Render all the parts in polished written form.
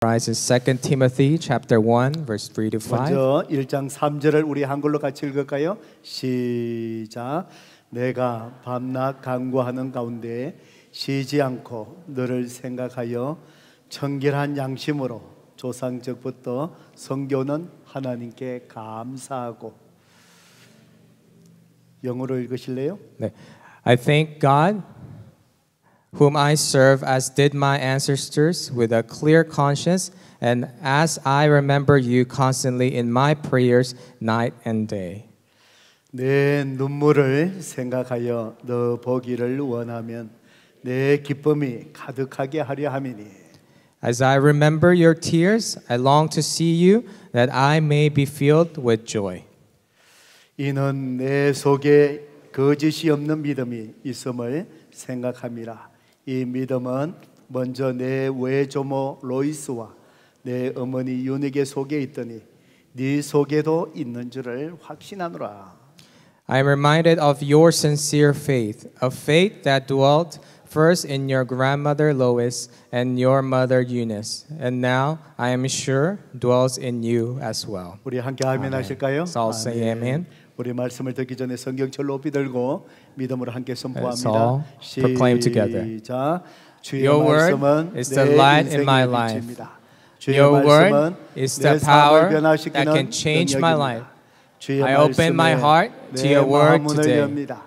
Rise in 2 Timothy chapter 1 verse 3 to 5. 먼저 1장 3절을 우리 한글로 같이 읽을까요? 시작. 내가 밤낮 간구하는 가운데 쉬지 않고 너를 생각하여 청결한 양심으로 조상적부터 섬겨오는 하나님께 감사하고. 영어로 읽으실래요? 네. I thank God whom I serve as did my ancestors with a clear conscience and as I remember you constantly in my prayers night and day. 내 눈물을 생각하여 너 보기를 원하면 내 기쁨이 가득하게 하려 함이니. As I remember your tears, I long to see you that I may be filled with joy. 이는 내 속에 거짓이 없는 믿음이 있음을 생각함이라. 이 믿음은 먼저 내 외조모 로이스와 내 어머니 유닉의 속에 있더니 네 속에도 있는 줄을 확신하노라. I am reminded of your sincere faith, a faith that dwelt first in your grandmother Lois and your mother Eunice, and now I am sure dwells in you as well. 우리 함께 아멘 하실까요? So I'll say amen. 우리 말씀을 듣기 전에 성경철 높이 들고 믿음으로 함께 Let's 선포합니다. all proclaim together. 시작. 주의 Your word 말씀은 is 내 the light in my 인생의 life. 빛입니다. 주의 Your word 말씀은 is 내 the 삶을 power that 변화시키는 can change my 능력입니다. life. 주의 I open my 말씀에 heart to 내 your word 마음문을 today. 엽니다.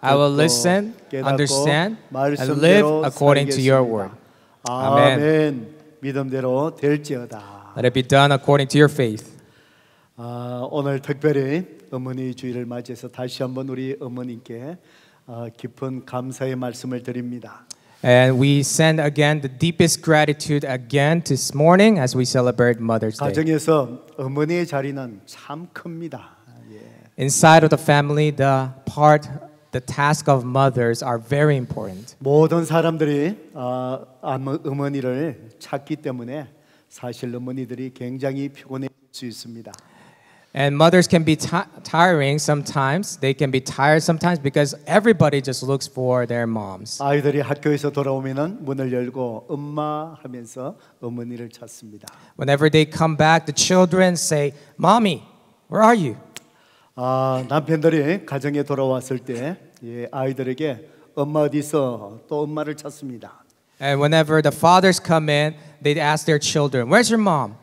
I will 듣고, listen, 깨닫고 understand, and 말씀대로 live according to your 살겠습니다. word. 아멘. 믿음대로 될지어다. Let it be done according to your faith. 오늘 특별히 어머니 주일을 맞이해서 다시 한번 우리 어머님께 깊은 감사의 말씀을 드립니다. And we send again the deepest gratitude again this morning as we celebrate Mother's Day. 가정에서 어머니의 자리는 참 큽니다. Inside of the family, the task of mothers are very important. 모든 사람들이 어머니를 찾기 때문에 사실 어머니들이 굉장히 피곤해질 수 있습니다. And mothers can be tiring sometimes. They can be tired sometimes because everybody just looks for their moms. 아이들이 학교에서 돌아오면은 문을 열고 엄마 하면서 어머니를 찾습니다. Whenever they come back, the children say, "Mommy, where are you?" 남편들이 가정에 돌아왔을 때 아이들에게 엄마 어디 있어? 또 엄마를 찾습니다. And whenever the fathers come in, they ask their children, "Where's your mom?"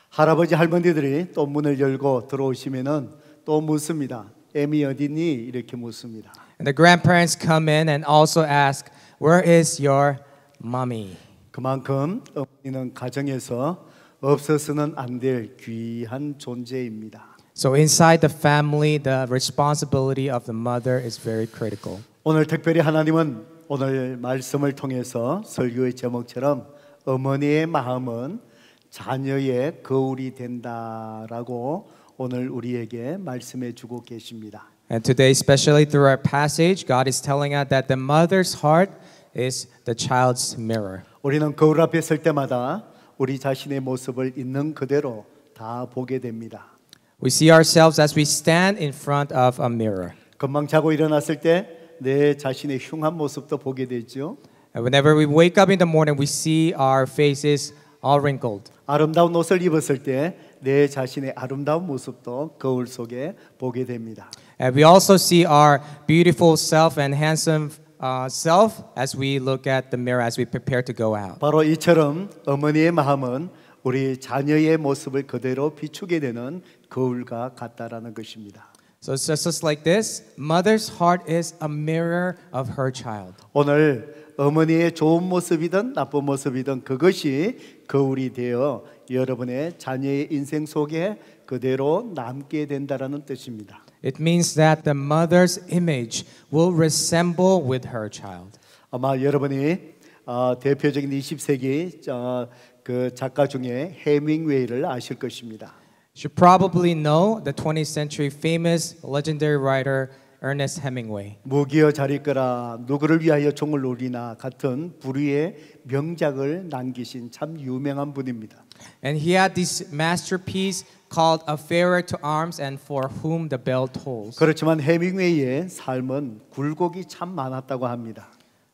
할아버지 할머니들이 또 문을 열고 들어오시면은 또 묻습니다. 애미 어디니? 이렇게 묻습니다. And the grandparents come in and also ask, "Where is your mommy?" 그만큼 어머니는 가정에서 없어서는 안 될 귀한 존재입니다. So inside the family, the responsibility of the mother is very critical. 오늘 특별히 하나님은 오늘 말씀을 통해서 설교의 제목처럼 어머니의 마음은 자녀의 거울이 된다라고 오늘 우리에게 말씀해 주고 계십니다. And today, especially through our passage, God is telling us that the mother's heart is the child's mirror. 우리는 거울 앞에 설 때마다 우리 자신의 모습을 있는 그대로 다 보게 됩니다. We see ourselves as we stand in front of a mirror. 금방 자고 일어났을 때 내 자신의 흉한 모습도 보게 되죠. And whenever we wake up in the morning, we see our faces all wrinkled. 아름다운 옷을 입었을 때 내 자신의 아름다운 모습도 거울 속에 보게 됩니다. And we also see our beautiful self and handsome self as we look at the mirror as we prepare to go out. 바로 이처럼 어머니의 마음은 우리 자녀의 모습을 그대로 비추게 되는 거울과 같다라는 것입니다. So it's just like this. Mother's heart is a mirror of her child. 오늘 어머니의 좋은 모습이든 나쁜 모습이든 그것이 거울이 되어 여러분의 자녀의 인생 속에 그대로 남게 된다라는 뜻입니다. It means that the mother's image will resemble with her child. 아마 여러분이 대표적인 20세기 그 작가 중에 해밍웨이를 아실 것입니다. You should probably know the 20th century famous legendary writer Ernest Hemingway. 무기여 자리거라 누구를 위하여 종을 노리나 같은 불후의 명작을 남기신 참 유명한 분입니다. And he had this masterpiece called A Farewell to Arms and For Whom the Bell Tolls. 그렇지만 해밍웨이의 삶은 굴곡이 참 많았다고 합니다.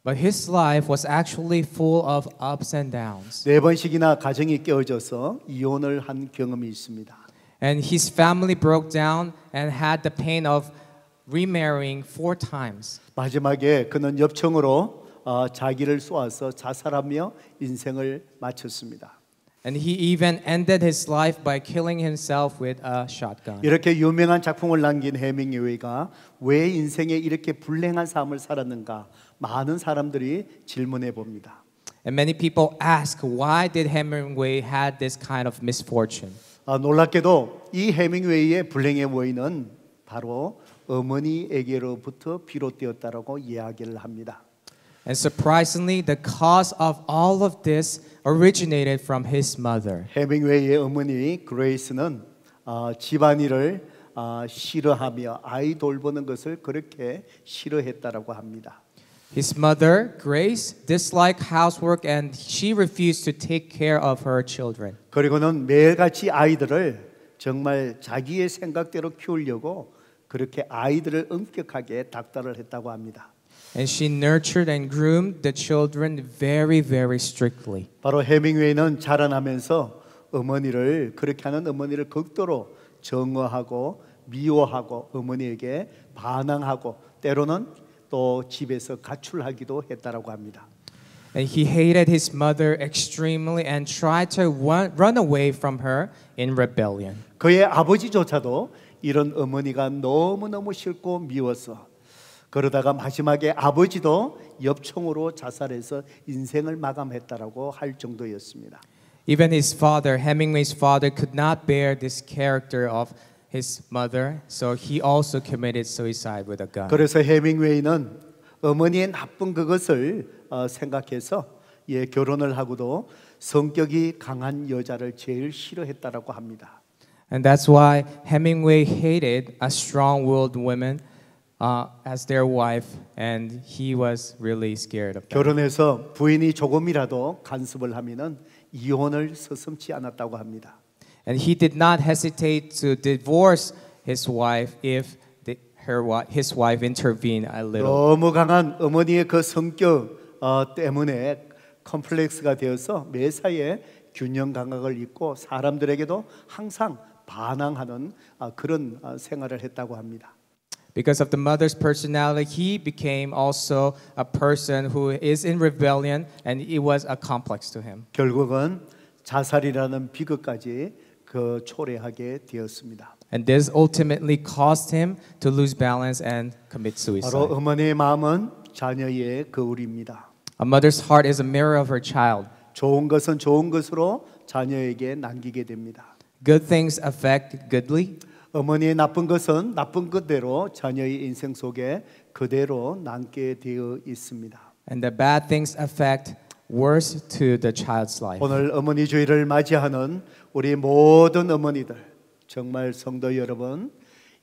But his life was actually full of ups and downs. 네 번씩이나 가정이 깨어져서 이혼을 한 경험이 있습니다. And his family broke down and had the pain of remarrying 4 times. 마지막에 그는 엽청으로 자기를 쏘아서 자살하며 인생을 마쳤습니다. And he even ended his life by killing himself with a shotgun. 이렇게 유명한 작품을 남긴 해밍웨이가 왜 인생에 이렇게 불행한 삶을 살았는가 많은 사람들이 질문해 봅니다. And many people ask, why did Hemingway had this kind of misfortune? 놀랍게도 이 해밍웨이의 불행의 원인은 바로 어머니에게로부터 비롯되었다라고 이야기를 합니다. And surprisingly, the cause of all of this originated from his mother. 해밍웨이의 어머니 그레이스는 집안일을 싫어하며 아이 돌보는 것을 그렇게 싫어했다라고 합니다. His mother, Grace, disliked housework and she refused to take care of her children. 그리고는 매일같이 아이들을 정말 자기의 생각대로 키우려고 그렇게 아이들을 엄격하게 닥달을 했다고 합니다. And she nurtured and groomed the children very, very strictly. 바로 해밍웨이는 자라나면서 어머니를 그렇게 하는 어머니를 극도로 정어하고 미워하고 어머니에게 반항하고 때로는 또 집에서 가출하기도 했다라고 합니다. And he hated his mother extremely and tried to run away from her in rebellion. 그의 아버지조차도 이런 어머니가 너무너무 싫고 미워서 그러다가 마지막에 아버지도 엽총으로 자살해서 인생을 마감했다라고 할 정도였습니다. Even his father, Hemingway's father, could not bear this character of his mother, so he also committed suicide with a gun. 그래서 해밍웨이는 어머니의 나쁜 그것을 생각해서 결혼을 하고도 성격이 강한 여자를 제일 싫어했다라고 합니다. And that's why Hemingway hated a strong-willed woman as their wife, and he was really scared of that. 결혼해서 부인이 조금이라도 간섭을 하면은 이혼을 서슴지 않았다고 합니다. And he did not hesitate to divorce his wife if his wife intervened a little. 너무 강한 어머니의 그 성격 때문에 컴플렉스가 되어서 매사에 균형 감각을 잃고 사람들에게도 항상 반항하는 그런 생활을 했다고 합니다. Because of the mother's personality, he became also a person who is in rebellion, and it was a complex to him. 결국은 자살이라는 비극까지 초래하게 되었습니다. And this ultimately caused him to lose balance and commit 바로 suicide. 어머니의 마음은 자녀의 거울입니다. A mother's heart is a mirror of her child. 좋은 것은 좋은 것으로 자녀에게 남기게 됩니다. Good things affect goodly, 어머니의 나쁜 것은 나쁜 그대로 자녀의 인생 속에 그대로 남게 되어 있습니다. and the bad things affect worse to the child's life. 오늘 어머니 주일을 맞이하는 우리 모든 어머니들, 정말 성도 여러분,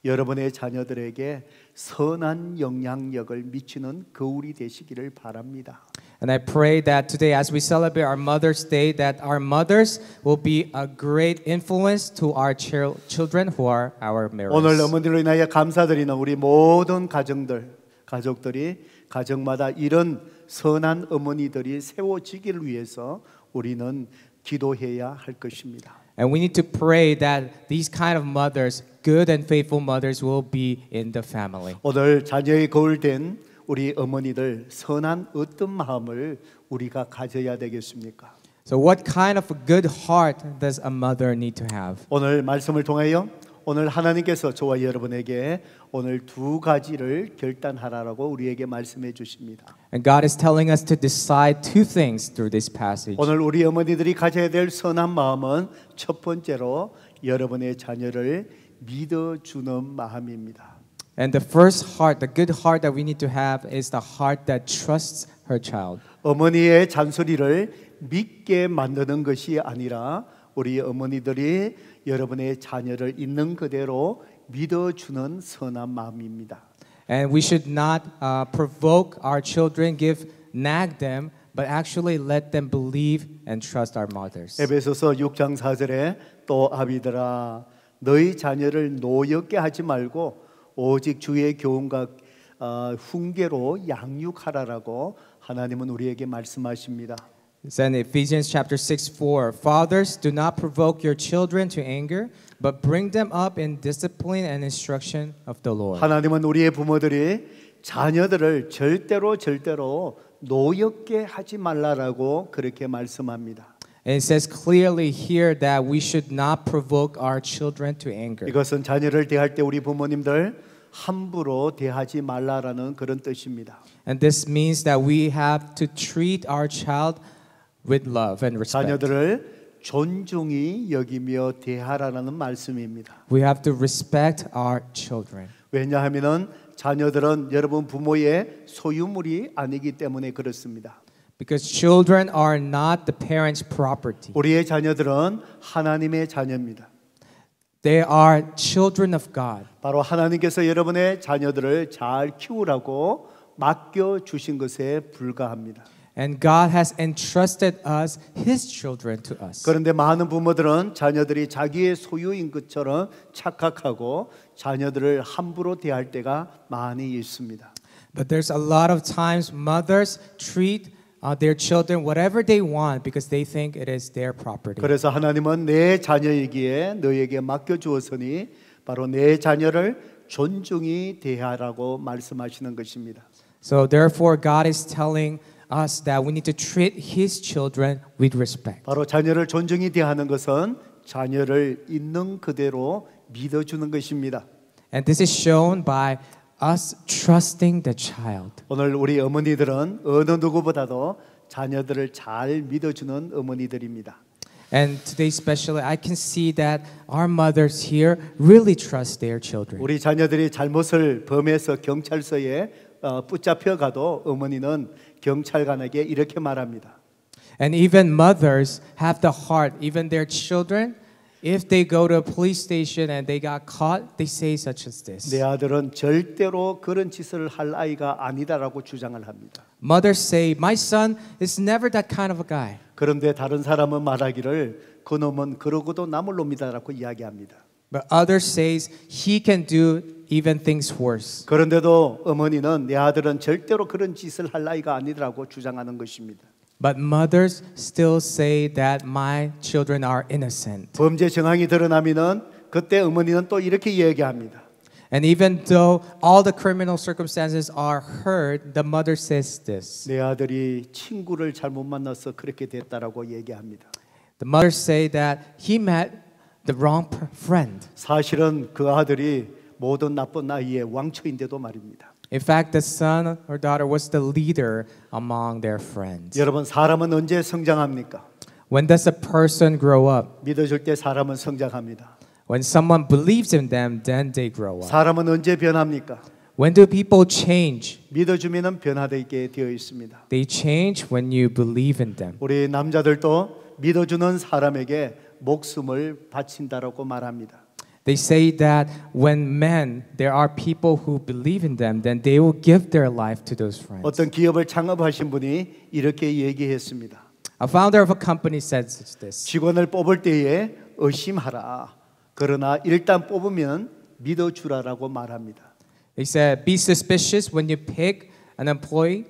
여러분의 자녀들에게 선한 영향력을 미치는 거울이 되시기를 바랍니다. And I pray that today, as we celebrate our Mother's Day, that our mothers will be a great influence to our children who are our mirrors. 오늘 어머니로 인하여 감사드리는 우리 모든 가족들이 가정마다 이런 선한 어머니들이 세워지기를 위해서 우리는 기도해야 할 것입니다. And we need to pray that these kind of mothers, good and faithful mothers, will be in the family. 오늘 자녀의 거울된 우리 어머니들 선한 어떤 마음을 우리가 가져야 되겠습니까? So what kind of a good heart does a mother need to have? 오늘 말씀을 통하여 오늘 하나님께서 저와 여러분에게 오늘 두 가지를 결단하라고 우리에게 말씀해 주십니다. And God is telling us to decide two things through this passage. 오늘 우리 어머니들이 가져야 될 선한 마음은 첫 번째로 여러분의 자녀를 믿어주는 마음입니다. And the first heart, the good heart that we need to have is the heart that trusts her child. 어머니의 잔소리를 믿게 만드는 것이 아니라 우리 어머니들이 여러분의 자녀를 있는 그대로 믿어주는 선한 마음입니다. And we should not provoke our children, nag them, but actually let them believe and trust our mothers. 에베소서 6장 4절에 또 아비들아 너희 자녀를 노엽게 하지 말고 오직 주의 교훈과 훈계로 양육하라라고 하나님은 우리에게 말씀하십니다. It said in Ephesians chapter 6:4, Fathers, do not provoke your children to anger, but bring them up in discipline and instruction of the Lord. 하나님은 우리의 부모들이 자녀들을 절대로 노엽게 하지 말라라고 그렇게 말씀합니다. And it says clearly here that we should not provoke our children to anger. 이것은 자녀를 대할 때 우리 부모님들 함부로 대하지 말라라는 그런 뜻입니다. And this means that we have to treat our child with love and respect. 자녀들을 존중히 여기며 대하라는 말씀입니다. We have to respect our children. 왜냐하면은 자녀들은 여러분 부모의 소유물이 아니기 때문에 그렇습니다. Because children are not the parents' property. 우리의 자녀들은 하나님의 자녀입니다. They are children of God. 바로 하나님께서 여러분의 자녀들을 잘 키우라고 맡겨 주신 것에 불과합니다. And God has entrusted us, His children, to us. 그런데 많은 부모들은 자녀들이 자기의 소유인 것처럼 착각하고 자녀들을 함부로 대할 때가 많이 있습니다. But there's a lot of times mothers treat their children whatever they want because they think it is their property. 그래서 하나님은 내 자녀이기에 너에게 맡겨 주었으니 바로 내 자녀를 존중히 대하라고 말씀하시는 것입니다. So therefore God is telling us that we need to treat His children with respect. 바로 자녀를 존중히 대하는 것은 자녀를 있는 그대로 믿어주는 것입니다. And this is shown by us trusting the child. 오늘 우리 어머니들은 어느 누구보다도 자녀들을 잘 믿어주는 어머니들입니다. And today especially I can see that our mothers here really trust their children. 우리 자녀들이 잘못을 범해서 경찰서에 붙잡혀 가도 어머니는 경찰관에게 이렇게 말합니다. And even mothers have the heart, even their children, if they go to a police station and they got caught, they say such as this. 내 아들은 절대로 그런 짓을 할 아이가 아니다라고 주장을 합니다. Mothers say, my son is never that kind of a guy. 그런데 다른 사람은 말하기를 그놈은 그러고도 남을 놈이다라고 이야기합니다. But others says he can do even things worse. 그런데도 어머니는 내 아들은 절대로 그런 짓을 할 아이가 아니라고 주장하는 것입니다. But mothers still say that my children are innocent. 범죄 정황이 드러나면은 그때 어머니는 또 이렇게 이야기합니다. And even though all the criminal circumstances are heard, the mother says this. 내 아들이 친구를 잘못 만나서 그렇게 됐다라고 얘기합니다. The mothers say that he met the wrong friend. 사실은 그 아들이 모든 나쁜 아이의 왕초인데도 말입니다. In fact, the son or daughter was the leader among their friends. 여러분 사람은 언제 성장합니까? When does a person grow up? 믿어줄 때 사람은 성장합니다. When someone believes in them, then they grow up. 사람은 언제 변합니까? When do people change? 믿어주면은 변화되게 되어 있습니다. They change when you believe in them. 우리 남자들도 믿어주는 사람에게 목숨을 바친다라고 말합니다. They say that when men, there are people who believe in them, then they will give their life to those friends. 어떤 기업을 창업하신 분이 이렇게 얘기했습니다. A founder of a company said this. 직원을 뽑을 때에 의심하라. 그러나 일단 뽑으면 믿어주라라고 말합니다. They said, be suspicious when you pick an employee,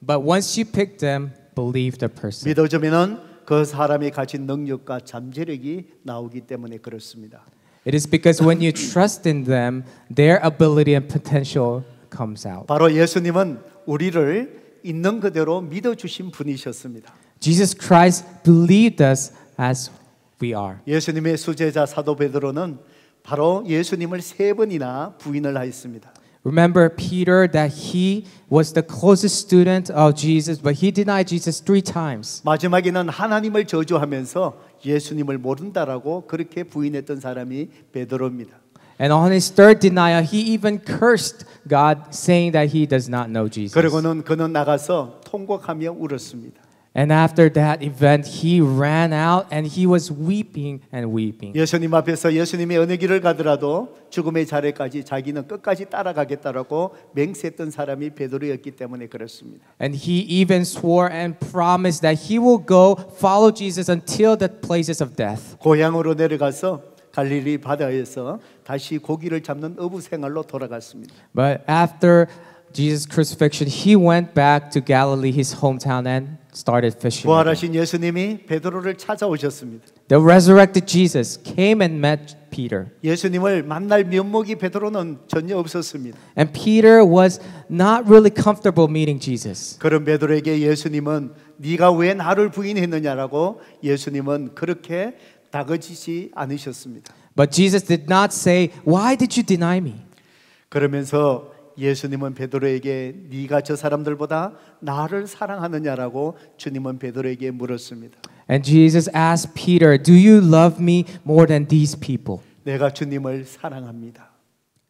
but once you pick them, believe the person. 믿어주면은 그 사람이 가진 능력과 잠재력이 나오기 때문에 그렇습니다. It is because when you trust in them, their ability and potential comes out. 바로 예수님은 우리를 있는 그대로 믿어주신 분이셨습니다. Jesus Christ believed us as we are. 예수님의 수제자 사도 베드로는 바로 예수님을 3번이나 부인을 하였습니다. Remember Peter that he was the closest student of Jesus, but he denied Jesus 3 times. 마지막에는 하나님을 저주하면서 예수님을 모른다라고 그렇게 부인했던 사람이 베드로입니다. And on his third denial, he even cursed God, saying that he does not know Jesus. 그리고는 그는 나가서 통곡하며 울었습니다. And after that event, he ran out and he was weeping and weeping. 예수님 앞에서 예수님의 어느 길을 가더라도 죽음의 자리까지 자기는 끝까지 따라가겠다라고 맹세했던 사람이 베드로였기 때문에 그렇습니다. And he even swore and promised that he will go follow Jesus until the places of death. 고향으로 내려가서 갈릴리 바다에서 다시 고기를 잡는 어부 생활로 돌아갔습니다. But after Jesus' crucifixion, he went back to Galilee, his hometown, and started fishing. 부활하신 예수님이 베드로를 찾아오셨습니다. The resurrected Jesus came and met Peter. 예수님을 만날 면목이 베드로는 전혀 없었습니다. And Peter was not really comfortable meeting Jesus. 그런 베드로에게 예수님은 네가 왜 나를 부인했느냐라고 예수님은 그렇게 다그치지 않으셨습니다. But Jesus did not say, "Why did you deny me?" 그러면서 예수님은 베드로에게 네가 저 사람들보다 나를 사랑하느냐라고 주님은 베드로에게 물었습니다. And Jesus asked Peter, "Do you love me more than these people?" 내가 주님을 사랑합니다.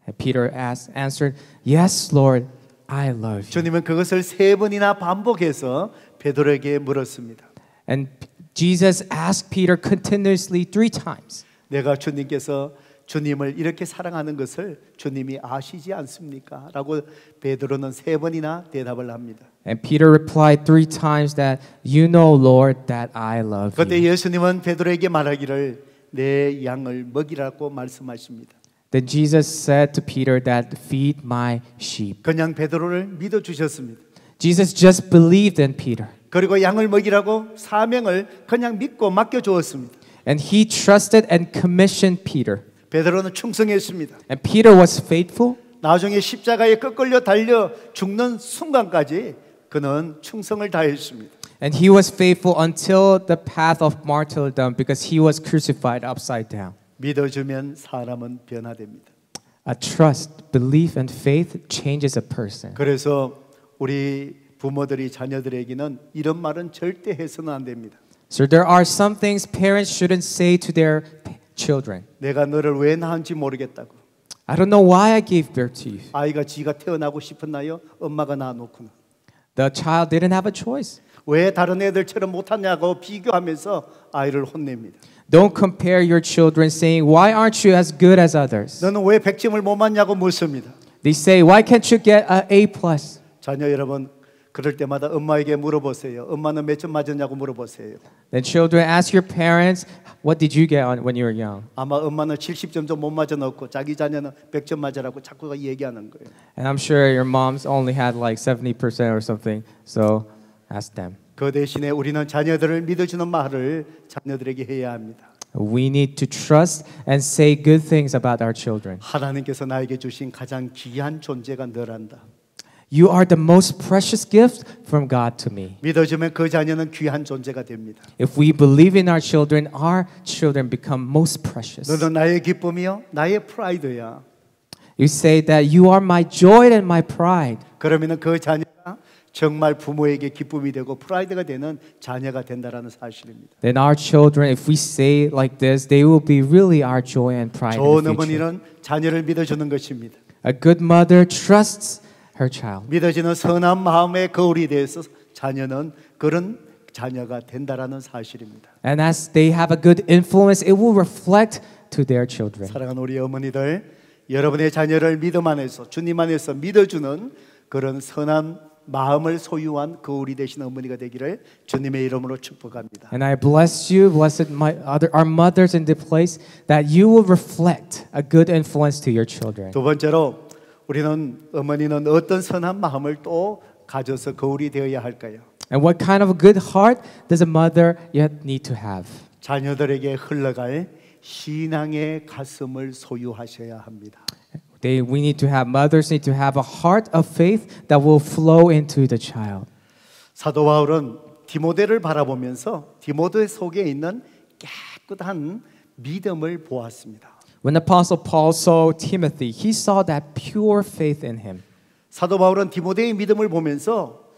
And Peter answered, "Yes, Lord, I love you." 주님은 그것을 3번이나 반복해서 베드로에게 물었습니다. And Jesus asked Peter continuously 3 times. 내가 주님께서 주님을 이렇게 사랑하는 것을 주님이 아시지 않습니까? 라고 베드로는 3번이나 대답을 합니다. And Peter replied 3 times that, "You know, Lord, that I love 그때 you." 예수님은 베드로에게 말하기를 내 양을 먹이라고 말씀하십니다. Then Jesus said to Peter that, "Feed my sheep." 그냥 베드로를 믿어 주셨습니다. Jesus just believed in Peter. 그리고 양을 먹이라고 사명을 그냥 믿고 맡겨 주었습니다. And he trusted and commissioned Peter. 베드로는 충성했습니다. And Peter was faithful. 나중에 십자가에 꺾을려 달려 죽는 순간까지 그는 충성을 다했습니다. And he was faithful until the path of martyrdom because he was crucified upside down. 믿어주면 사람은 변화됩니다. A trust, belief, and faith changes a person. 그래서 우리 부모들이 자녀들에게는 이런 말은 절대 해서는 안 됩니다. So there are some things parents shouldn't say to their children. 내가 너를 왜 낳은지 모르겠다고. I don't know why I gave birth to you. 아이가 지가 태어나고 싶었나요? 엄마가 낳아놓구나. The child didn't have a choice. 왜 다른 애들처럼 못하냐고 비교하면서 아이를 혼냅니다. Don't compare your children saying, "Why aren't you as good as others?" 너는 왜 100점을 못 맞냐고 묻습니다. They say, "Why can't you get an A+?" 자녀 여러분 그럴 때마다 엄마에게 물어보세요. 엄마는 몇 점 맞았냐고 물어보세요. Then children ask your parents, "What did you get when you were young?" 아마 엄마는 70점 좀 못 맞아 놓고 자기 자녀는 100점 맞으라고 자꾸 얘기하는 거예요. And I'm sure your moms only had like 70% or something. So ask them. 그 대신에 우리는 자녀들을 믿어주는 말을 자녀들에게 해야 합니다. We need to trust and say good things about our children. 하나님께서 나에게 주신 가장 귀한 존재가 너란다. You are the most precious gift from God to me. 믿어주면 그 자녀는 귀한 존재가 됩니다. If we believe in our children become most precious. 너는 나의 기쁨이요, 나의 프라이드야. You say that you are my joy and my pride. 그러면은 그 자녀가 정말 부모에게 기쁨이 되고 프라이드가 되는 자녀가 된다라는 사실입니다. Then our children, if we say like this, they will be really our joy and pride in 좋은 the future. 어머니는 자녀를 믿어주는 것입니다. A good mother trusts her child. 믿어지는 선한 마음의 거울이 되어서 자녀는 그런 자녀가 된다라는 사실입니다. And as they have a good influence, it will reflect to their children. 사랑하는 우리 어머니들, 여러분의 자녀를 믿음 안에서 주님 안에서 믿어주는 그런 선한 마음을 소유한 거울이 되신 어머니가 되기를 주님의 이름으로 축복합니다. And I bless you, blessed our mothers in the place, that you will reflect a good influence to your children. 두 번째로 우리는 어머니는 어떤 선한 마음을 또 가져서 거울이 되어야 할까요? And what kind of a good heart does a mother yet need to have? 자녀들에게 흘러갈 신앙의 가슴을 소유하셔야 합니다. We need to have, mothers need to have a heart of faith that will flow into the child. 사도 바울은 디모데를 바라보면서 디모데 속에 있는 깨끗한 믿음을 보았습니다. When Apostle Paul saw Timothy, he saw that pure faith in him. 사도 바울은 디모데의 믿음을 보면서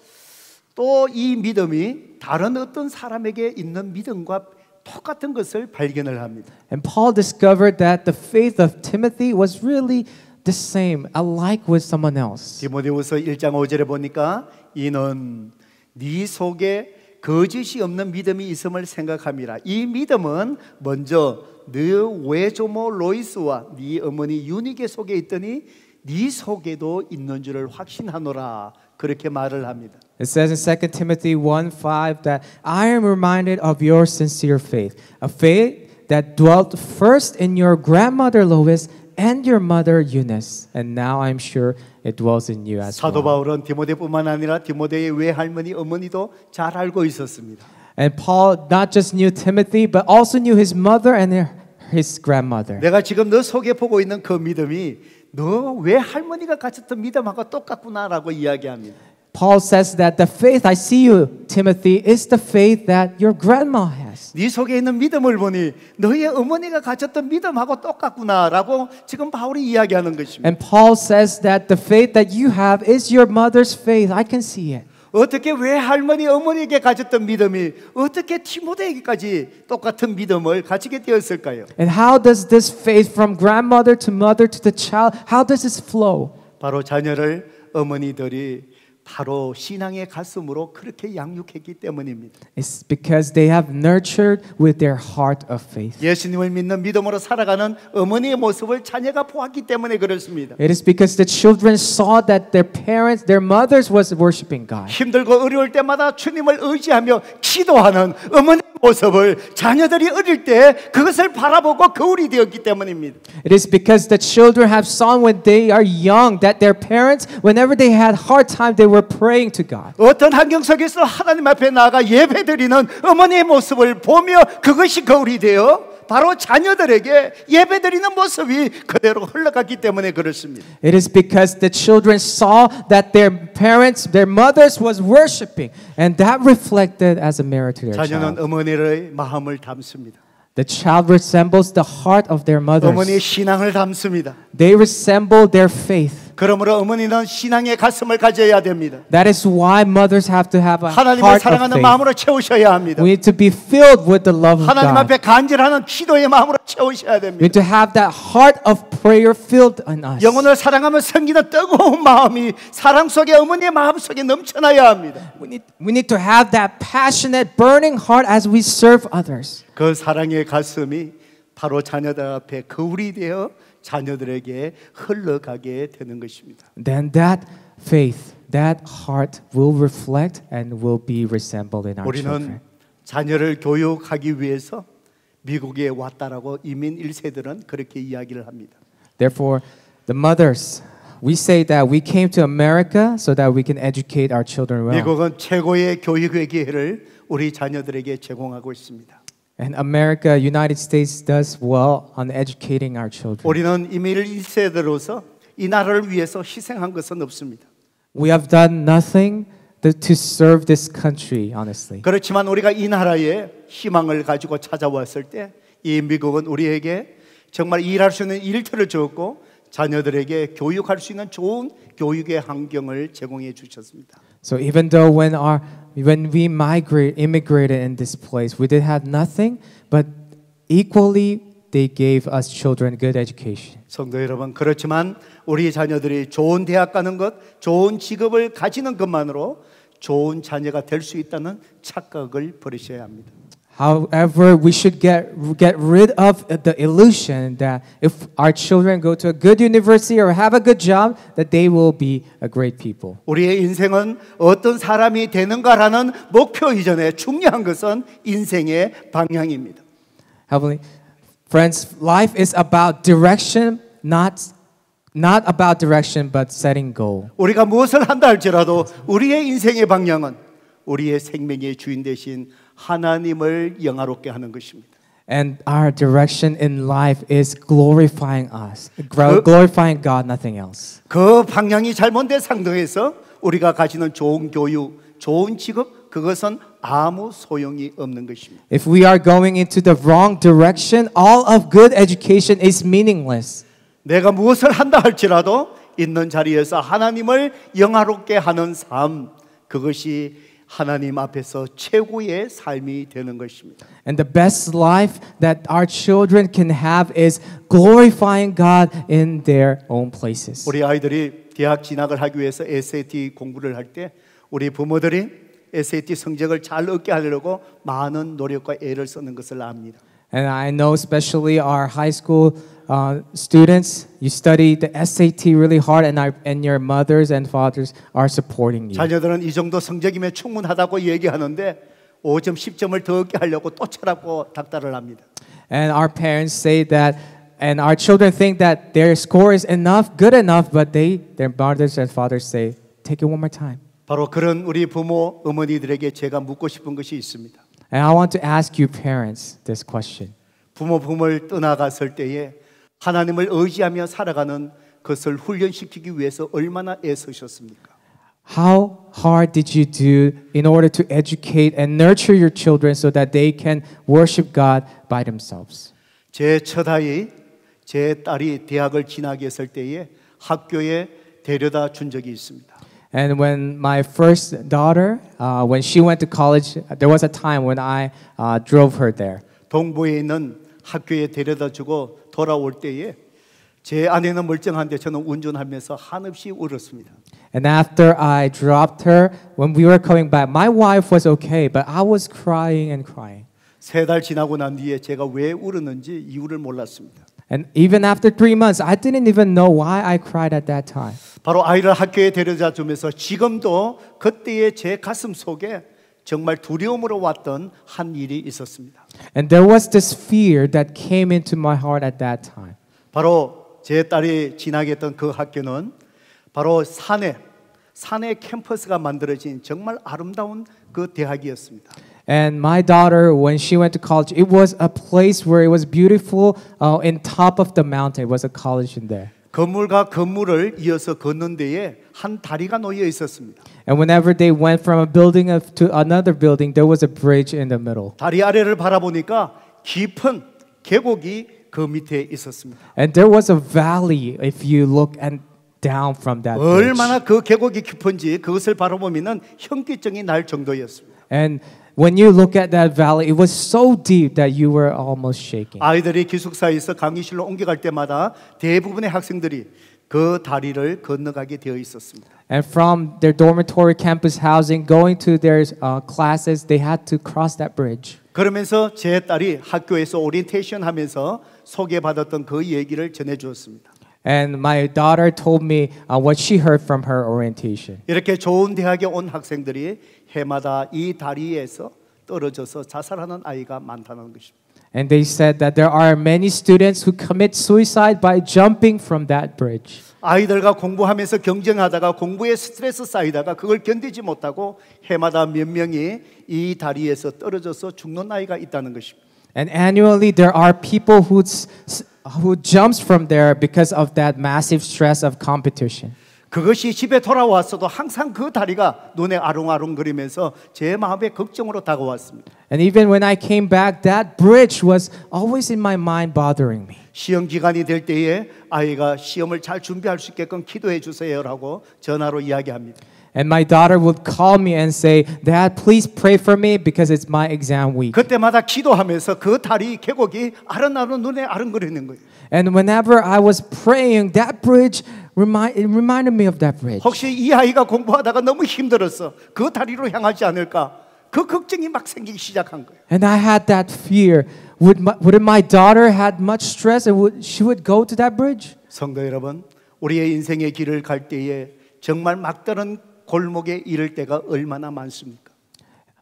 또 이 믿음이 다른 어떤 사람에게 있는 믿음과 똑같은 것을 발견을 합니다. And Paul discovered that the faith of Timothy was really the same, alike with someone else. 디모데후서 1장 5절에 보니까 이는 네 속에 거짓이 없는 믿음이 있음을 생각함이라. 이 믿음은 먼저 네 외조모 로이스와 네 어머니 유니게 속에 있더니 네 속에도 있는 줄을 확신하노라. 그렇게 말을 합니다. It says in 2 Timothy 1:5 that I am reminded of your sincere faith, a faith that dwelt first in your grandmother Lois and your mother Eunice, and now I'm sure it dwells in you as 사도 well. 바울은 디모데뿐만 아니라 디모데의 외할머니, 어머니도 잘 알고 있었습니다. And Paul not just knew Timothy, but also knew his mother and his grandmother. 내가 지금 너 속에 보고 있는 그 믿음이 너 외할머니가 가졌던 믿음하고 똑같구나라고 이야기합니다. Paul says that the faith I see you, Timothy, is the faith that your grandma has. 네 속에 있는 믿음을 보니 너의 어머니가 가졌던 믿음하고 똑같구나라고 지금 바울이 이야기하는 것입니다. And Paul says that the faith that you have is your mother's faith. I can see it. 어떻게 외할머니, 어머니에게 가졌던 믿음이 어떻게 디모데에게까지 똑같은 믿음을 가지게 되었을까요? And how does this faith from grandmother to mother to the child, how does this flow? 바로 자녀를 어머니들이 바로 신앙의 가슴으로 그렇게 양육했기 때문입니다. It's because they have nurtured with their heart of faith. 예수님을 믿는 믿음으로 살아가는 어머니의 모습을 자녀가 보았기 때문에 그렇습니다. It is because the children saw that their parents, their mothers was worshiping God. 힘들고 어려울 때마다 주님을 의지하며 기도하는 어머니의 모습을 자녀들이 어릴 때 그것을 바라보고 거울이 되었기 때문입니다. It is because the children have seen when they are young that their parents, whenever they had hard time, they were praying to God. 어떤 환경 속에서 하나님 앞에 나아가 예배드리는 어머니의 모습을 보며 그것이 거울이 되어 바로 자녀들에게 예배드리는 모습이 그대로 흘러갔기 때문에 그렇습니다. It is because the children saw that their parents, their mothers was worshiping, and that reflected as a mirror to their 자녀는 child. 어머니의 마음을 담습니다. The child resembles the heart of their 어머니의 mothers. 신앙을 담습니다. They resemble their faith. 그러므로 어머니는 신앙의 가슴을 가져야 됩니다. That is why mothers have to have a 하나님을 heart of 사랑하는 faith. 마음으로 채우셔야 합니다. We need to be filled with the love of 하나님 God. 앞에 간절하는 기도의 마음으로 채우셔야 We 됩니다. need to have that heart of prayer filled in us. 영혼을 사랑하며 섬기는 뜨거운 마음이 사랑 속에 어머니의 마음 속에 넘쳐나야 합니다. We need to have that passionate, burning heart as we serve others. 그 사랑의 가슴이 바로 자녀들 앞에 거울이 되어 자녀들에게 흘러가게 되는 것입니다. Then that faith, that heart will reflect and will be resembled in our 우리는 children. 자녀를 교육하기 위해서 미국에 왔다라고 이민 1세들은 그렇게 이야기를 합니다. Therefore, the mothers, we say that we came to America so that we can educate our children well. 미국은 최고의 교육의 기회를 우리 자녀들에게 제공하고 있습니다. And America, United States does well on educating our children. 우리는 이민 1세대로서 이 나라를 위해서 희생한 것은 없습니다. We have done nothing to serve this country, honestly. 그렇지만 우리가 이 나라에 희망을 가지고 찾아왔을 때 이 미국은 우리에게 정말 일할 수 있는 일터를 주었고 자녀들에게 교육할 수 있는 좋은 교육의 환경을 제공해 주셨습니다. So even though when we immigrated in this place, we did have nothing, but equally they gave us children good education. 성도 여러분, 그렇지만 우리 자녀들이 좋은 대학 가는 것, 좋은 직업을 가지는 것만으로 좋은 자녀가 될 수 있다는 착각을 버리셔야 합니다. However, we should get rid of the illusion that if our children go to a good university or have a good job, that they will be a great people. 우리의 인생은 어떤 사람이 되는가라는 목표 이전에 중요한 것은 인생의 방향입니다. Heavenly friends, life is about direction, not about direction, but setting goal. 우리가 무엇을 한다 할지라도 우리의 인생의 방향은 우리의 생명의 주인 되신 하나님을 영화롭게 하는 것입니다. And our direction in life is glorifying us, glorifying God, nothing else. 그 방향이 잘못된 상황에서 우리가 가지는 좋은 교육, 좋은 직업, 그것은 아무 소용이 없는 것입니다. If we are going into the wrong direction, all of good education is meaningless. 내가 무엇을 한다 할지라도 있는 자리에서 하나님을 영화롭게 하는 삶, 그것이 하나님 앞에서 최고의 삶이 되는 것입니다. And the best life that our children can have is glorifying God in their own places. 우리 아이들이 대학 진학을 하기 위해서 SAT 공부를 할 때 우리 부모들이 SAT 성적을 잘 얻게 하려고 많은 노력과 애를 쓰는 것을 압니다. And I know especially our high school students, you study the SAT really hard, and your mothers and fathers are supporting you. 자녀들은 이 정도 성적이면 충분하다고 얘기하는데 5점, 10점을 더 얻게 하려고 또 쳐라고 닥달을 합니다. And our parents say that And our children think that their score is enough, good enough, but their mothers and fathers say, take it one more time. 바로 그런 우리 부모, 어머니들에게 제가 묻고 싶은 것이 있습니다. And I want to ask you parents this question. 부모품을 떠나갔을 때에 하나님을 의지하며 살아가는 것을 훈련시키기 위해서 얼마나 애쓰셨습니까? How hard did you do in order to educate and nurture your children so that they can worship God by themselves? 제 첫아이, 제 딸이 대학을 진학했을 했을 때에 학교에 데려다 준 적이 있습니다. And when my first daughter, when she went to college, there was a time when I drove her there. 동부에 있는 학교에 데려다 주고 돌아올 때에 제 아내는 멀쩡한데 저는 운전하면서 한없이 울었습니다. And after I dropped her, when we were coming back, my wife was okay, but I was crying and crying. 3달 지나고 난 뒤에 제가 왜 울었는지 이유를 몰랐습니다. And even after 3 months, I didn't even know why I cried at that time. 바로 아이를 학교에 데려다 주면서 지금도 그때의 제 가슴 속에 정말 두려움으로 왔던 한 일이 있었습니다. And there was this fear that came into my heart at that time. 바로 제 딸이 진학했던 그 학교는 바로 산에 캠퍼스가 만들어진 정말 아름다운 그 대학이었습니다. And my daughter, when she went to college, it was a place where it was beautiful in top of the mountain. It was a college in there. 건물과 건물을 이어서 걷는 데에 한 다리가 놓여 있었습니다. And whenever they went from a building to another building, there was a bridge in the middle. 다리 아래를 바라보니까 깊은 계곡이 그 밑에 있었습니다. And there was a valley if you look down from that bridge. 얼마나 그 계곡이 깊은지 그것을 바라보면은 현기증이 날 정도였습니다. And when you look at that valley, it was so deep that you were almost shaking. 아이들이 기숙사에서 강의실로 옮겨갈 때마다 대부분의 학생들이 그 다리를 건너가게 되어 있었습니다. And from their dormitory campus housing, going to their classes, they had to cross that bridge. 그러면서 제 딸이 학교에서 오리엔테이션 하면서 소개받았던 그 얘기를 전해주었습니다. And my daughter told me what she heard from her orientation. 이렇게 좋은 대학에 온 학생들이 해마다 이 다리에서 떨어져서 자살하는 아이가 많다는 것입니다. And they said that there are many students who commit suicide by jumping from that bridge. 아이들과 공부하면서 경쟁하다가 공부에 스트레스 쌓이다가 그걸 견디지 못하고 해마다 몇 명이 이 다리에서 떨어져서 죽는 아이가 있다는 것입니다. And annually there are people who jumps from there because of that massive stress of competition. 그것이 집에 돌아왔어도 항상 그 다리가 눈에 아롱아롱거리면서 제 마음에 걱정으로 다가왔습니다. And even when I came back, that bridge was always in my mind bothering me. 시험 기간이 될 때에 아이가 시험을 잘 준비할 수 있게끔 기도해 주세요라고 전화로 이야기합니다. And my daughter would call me and say, Dad, please pray for me because it's my exam week. 그때마다 기도하면서 그 다리 계곡이 아른아른 눈에 아른거리는 거예요. And whenever I was praying, that bridge reminded me of that bridge. 혹시 이 아이가 공부하다가 너무 힘들어서 그 다리로 향하지 않을까? 그 걱정이 막 생기기 시작한 거예요. And I had that fear. Would my daughter had much stress and she would go to that bridge? 성도 여러분, 우리의 인생의 길을 갈 때에 정말 막다른 골목에 이를 때가 얼마나 많습니까?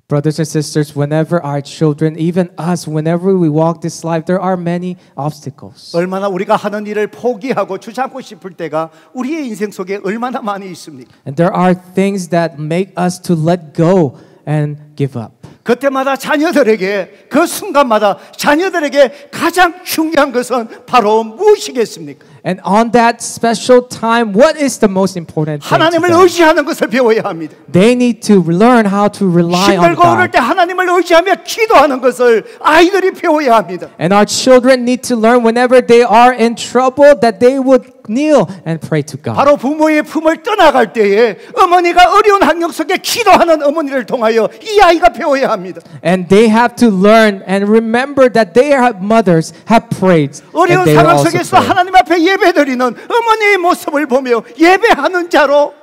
Brothers and sisters, whenever our children, even us, whenever we walk this life, there are many obstacles. 얼마나 우리가 하는 일을 포기하고 주저앉고 싶을 때가 우리의 인생 속에 얼마나 많이 있습니까? And there are things that make us to let go and give up. 그때마다 자녀들에게 그 순간마다 자녀들에게 가장 중요한 것은 바로 무엇이겠습니까? And on that special time, what is the most important thing? 하나님을 의지하는 것을 배워야 합니다. They need to learn how to rely on 힘들고 어려울 God. 때 하나님을 의지하며 기도하는 것을 아이들이 배워야 합니다. And our children need to learn whenever they are in trouble that they would kneel and pray to God. 바로 부모의 품을 떠나갈 때에 어머니가 어려운 환경 속에 기도하는 어머니를 통하여 이 아이가 배워야 합니다. And they have to learn and remember that their mothers have prayed. 어려운 And they will 상황 also 속에서 pray. 하나님 앞에 예배드리는 어머니의 모습을 보며 예배하는 자로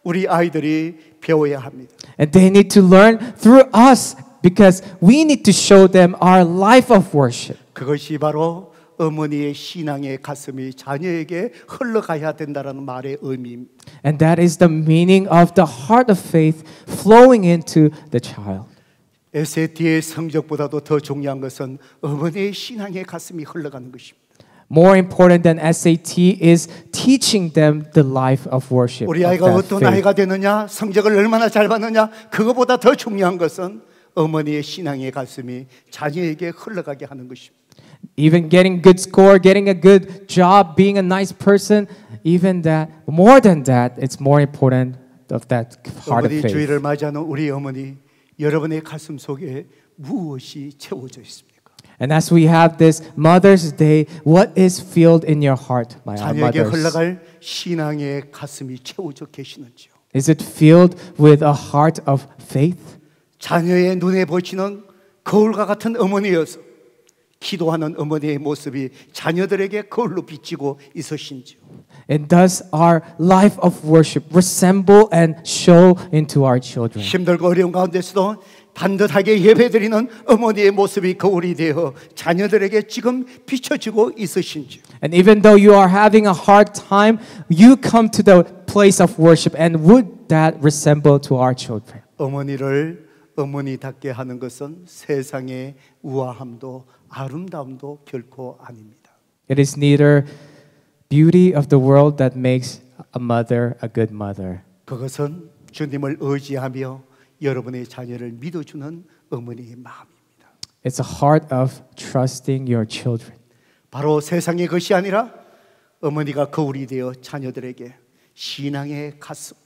우리 아이들이 배워야 합니다. And they need to learn through us because we need to show them our life of worship. 그것이 바로 어머니의 신앙의 가슴이 자녀에게 흘러가야 된다는 말의 의미입니다. And that is the meaning of the heart of faith flowing into the child. SAT의 성적보다도 더 중요한 것은 어머니의 신앙의 가슴이 흘러가는 것입니다. More important than SAT is teaching them the life of worship. 우리 of 아이가 that 어떤 faith. 아이가 되느냐, 성적을 얼마나 잘 받느냐, 그거보다 더 중요한 것은 어머니의 신앙의 가슴이 자녀에게 흘러가게 하는 것입니다. Even getting good score, getting a good job, being a nice person, even that, more than that, it's more important of that heart of 어머니 faith. 주일을 맞이하는 우리 어머니, 여러분의 가슴 속에 무엇이 채워져 있습니까? And as we have this Mother's Day, what is filled in your heart, my 자녀에게 mothers? 흘러갈 신앙의 가슴이 채워져 계시는지요? Is it filled with a heart of faith? 자녀의 눈에 보이는 거울과 같은 어머니여서 기도하는 어머니의 모습이 자녀들에게 거울로 비치고 있으신지요? And does our life of worship resemble and show into our children? 힘들고 어려운 가운데서도 반듯하게 예배드리는 어머니의 모습이 거울이 되어 자녀들에게 지금 비춰지고 있으신지요? And even though you are having a hard time, you come to the place of worship, and would that resemble to our children? 어머니를 어머니답게 하는 것은 세상의 우아함도 아름다움도 결코 아닙니다. It is neither beauty of the world that makes a mother a good mother. 그것은 주님을 의지하며 여러분의 자녀를 믿어주는 어머니의 마음입니다. It's a heart of trusting your children. 바로 세상의 것이 아니라 어머니가 거울이 되어 자녀들에게 신앙의 가슴,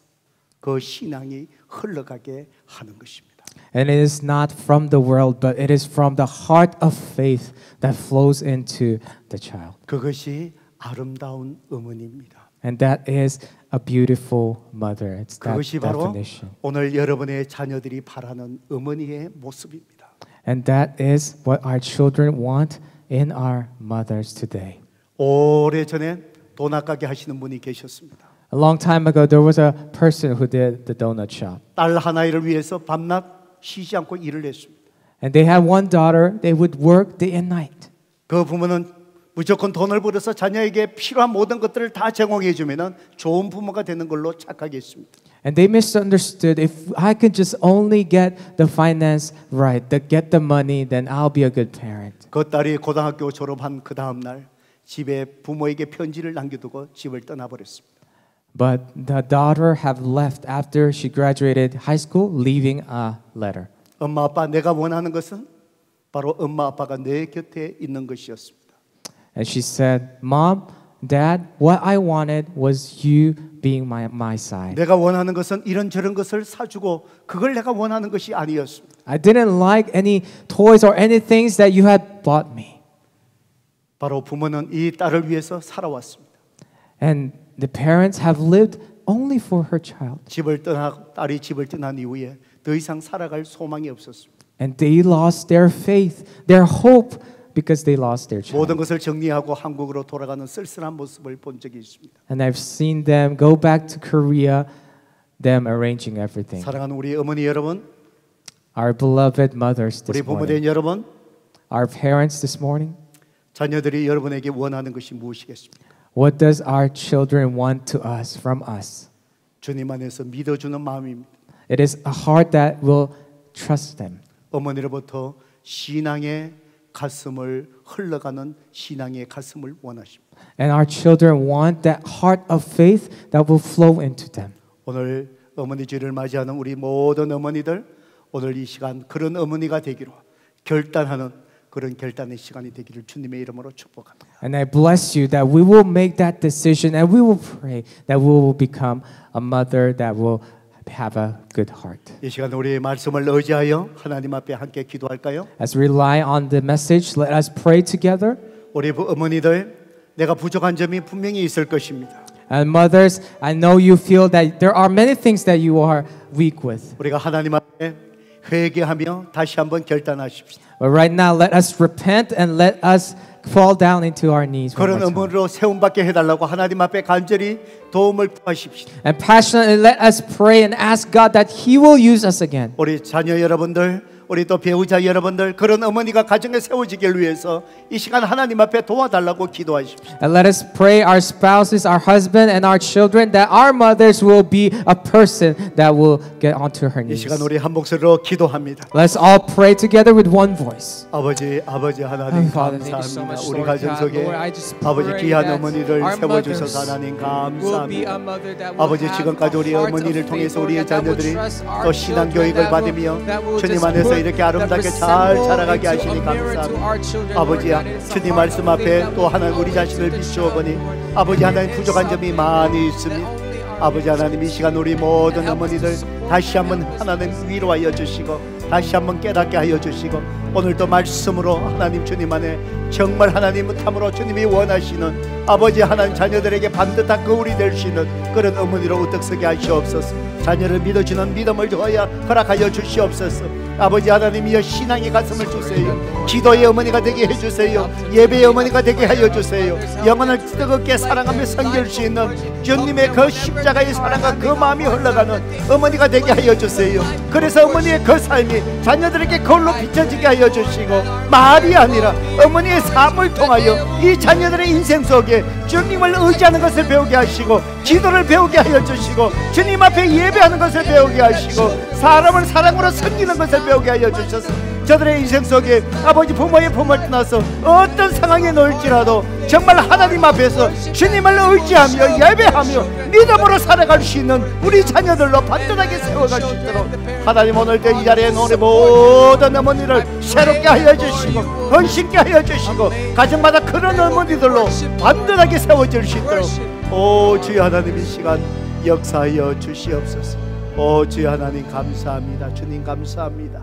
그 신앙이 흘러가게 하는 것입니다. And it is not from the world, but it is from the heart of faith that flows into the child. 그것이 아름다운 어머니입니다. And that is a beautiful mother. It's that 그것이 바로 definition. 오늘 여러분의 자녀들이 바라는 어머니의 모습입니다. And that is what our children want in our mothers today. 오래전에 돈 아까게 하시는 분이 계셨습니다. A long time ago, there was a person who did the donut shop. 딸 하나를 위해서 밤낮 쉬지 않고 일을 했습니다. And they had one daughter. They would work day and night. 그 부모는 무조건 돈을 벌어서 자녀에게 필요한 모든 것들을 다 제공해 주면은 좋은 부모가 되는 걸로 착각이 있습니다. And they misunderstood, if I could just only get the finance right, get the money, then I'll be a good parent. 그 딸이 고등학교 졸업한 그 다음 날 집에 부모에게 편지를 남겨두고 집을 떠나버렸습니다. But the daughter have left after she graduated high school, leaving a letter. 엄마 아빠 내가 원하는 것은 바로 엄마 아빠가 내 곁에 있는 것이었습니다. And she said, Mom, Dad, what I wanted was you being my side. 내가 원하는 것은 이런저런 것을 사주고 그걸 내가 원하는 것이 아니었습니다. I didn't like any toys or any things that you had bought me. 바로 부모는 이 딸을 위해서 살아왔습니다. And the parents have lived only for her child. 딸이 집을 떠난 이후에 더 이상 살아갈 소망이 없었습니다. And they lost their faith, their hope, because they lost their child. 모든 것을 정리하고 한국으로 돌아가는 쓸쓸한 모습을 본 적이 있습니다. And I've seen them go back to Korea, them arranging everything. 사랑하는 우리 어머니 여러분, Our beloved mothers 우리 this 부모된 morning, 여러분, our parents this morning, 자녀들이 여러분에게 원하는 것이 무엇이겠습니까? what does our children want to us, from us? 주님 안에서 믿어주는 마음입니다. It is a heart that will trust them. 어머니로부터 신앙의 가슴을 흘러가는 신앙의 가슴을 원하십니다. And our children want that heart of faith that will flow into them. 오늘 어머니 주일을 맞이하는 우리 모든 어머니들, 오늘 이 시간 그런 어머니가 되기로 결단하는 그런 결단의 시간이 되기를 주님의 이름으로 축복합니다. And I bless you that we will make that decision and we will pray that we will become a mother that will have a good heart. 이 시간 우리 말씀을 의지하여 하나님 앞에 함께 기도할까요? As we rely on the message, let us pray together. 우리 어머니들, 내가 부족한 점이 분명히 있을 것입니다. And mothers, I know you feel that there are many things that you are weak with. 우리가 하나님 앞에 회개하며 다시 한번 결단하십시오. But right now, let us repent and let us fall down into our knees. one 그런 more time. 어머니로 세움받게 해달라고 하나님 앞에 간절히 도움을 구하십시오. And passionately let us pray and ask God that He will use us again. 우리 자녀 여러분들, 우리 또 배우자 여러분들 그런 어머니가 가정에 세워지길 위해서 이 시간 하나님 앞에 도와달라고 기도하십시오. And let us pray our spouses, our husband, and our children that our mothers will be a person that will get onto her 이 knees. 시간 우리 한 목소리로 기도합니다. Let's all pray together with one voice. 아버지 하나님 Father, thank you so 감사합니다. much, 우리 Lord 가정 God. 속에 Lord, I just 아버지 pray 귀한 that 어머니를 our 세워주셔서 mothers 하나님 will be a 감사합니다. mother that will 아버지 have 지금까지 우리 a heart 어머니를 of 통해서 faith, 우리의 Lord, that will 자녀들이 trust our 또 신앙 children, 교육을 that 받으며 will 주님 just 안에서 put 이렇게 the 아름답게 잘 resemble 자라가게 into 하시니 a mirror to 감사합니다. our children, Lord 아버지야 God. It is a 주님 heart 말씀 of faith 앞에 that 또 will 하나님 우리 go 자신을 into the 비추어 보니 child, Lord. 아버지 하나님 It is 부족한 점이 something 많이 that 있습니다. only our 아버지 하나님 이 시간 우리 모든 help us to 어머니들 support 다시 them, 한번 help us 하나님 to 위로하여 주시고 다시 한번 깨닫게 하여 주시고 오늘도 말씀으로 하나님 주님 안에 정말 하나님 탐으로 주님이 원하시는 아버지 하나님 자녀들에게 반듯한 거울이 될 수 있는 그런 어머니로 우뚝 서게 하시옵소서. 자녀를 믿어주는 믿음을 허락하여 주시옵소서. 아버지 하나님이여 신앙의 가슴을 주세요. 기도의 어머니가 되게 해주세요. 예배의 어머니가 되게 하여 주세요. 영혼을 뜨겁게 사랑하며 섬길 수 있는 주님의 그 십자가의 사랑과 그 마음이 흘러가는 어머니가 되게 하여 주세요. 그래서 어머니의 그 삶이 자녀들에게 거울로 비춰지게 하여 주시고 말이 아니라 어머니의 삶을 통하여 이 자녀들의 인생 속에 주님을 의지하는 것을 배우게 하시고 기도를 배우게 하여 주시고 주님 앞에 예배하는 것을 배우게 하시고 사람을 사랑으로 섬기는 것을 배우게 하여 주셔서 저들의 인생 속에 아버지 부모의 품을 떠나서 어떤 상황에 놓일지라도 정말 하나님 앞에서 주님을 의지하며 예배하며 믿음으로 살아갈 수 있는 우리 자녀들로 반듯하게 세워갈 수 있도록 하나님 오늘도 이 자리에 놓은 모든 어머니를 새롭게 하여 주시고 헌신케 하여 주시고 가정마다 그런 어머니들로 반듯하게 세워질 수 있도록 오 주여 하나님 이 시간 역사하여 주시옵소서. 오 주여 하나님 감사합니다. 주님 감사합니다.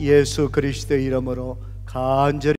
예수 그리스도의 이름으로 간절히